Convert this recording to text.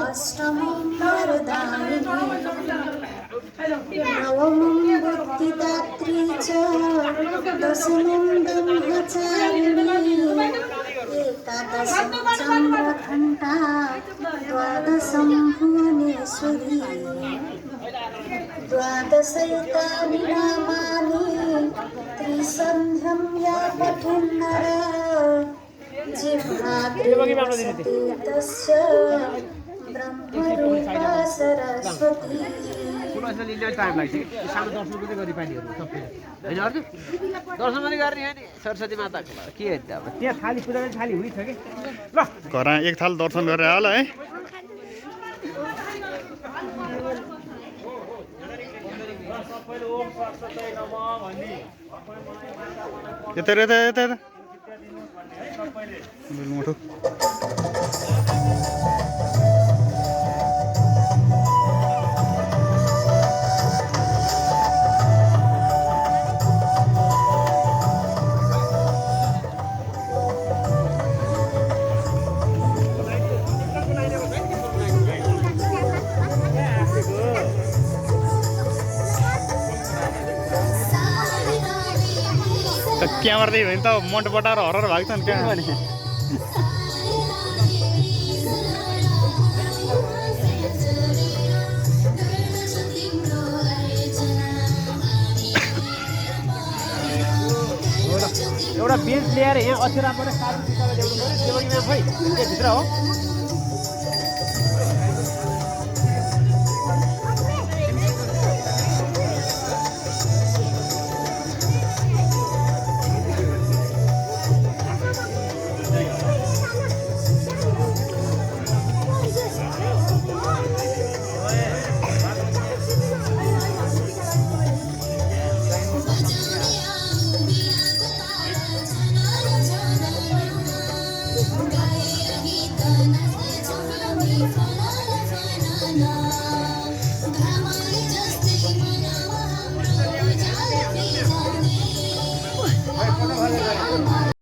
अष्टमीं वरदायिनी नवमीं बुद्धिदात्री च दशमीं ब्रह्मचारिणी एकादशीं चन्द्रघण्टा द्वादशं भुवनेश्वरी द्वादशैतानि नामानि त्रिसन्ध्यं या पठन्नर जिह्वाग्रे तस्य ब्रह्मरूपा सरस्वती। टाइम लाग्छ सानो दर्शन पनि गरिपानीहरू सबै होइन अर्जुन दर्शन पनि गर्ने होइन सरस्वती माताको के हेर्छ अब त्यहाँ थाली पूजा पनि थाली हुइछ कि ल घरमा एक थाल दर्शन गरेर आयो है। यता यता यता यता मुठो क्या मर्दै भने त मोन्ट बटाएर हराएर भएको छ नि क्या भने एउटा बेन्च ल्याएर यहाँ अछेराबाट सानो भित्र हो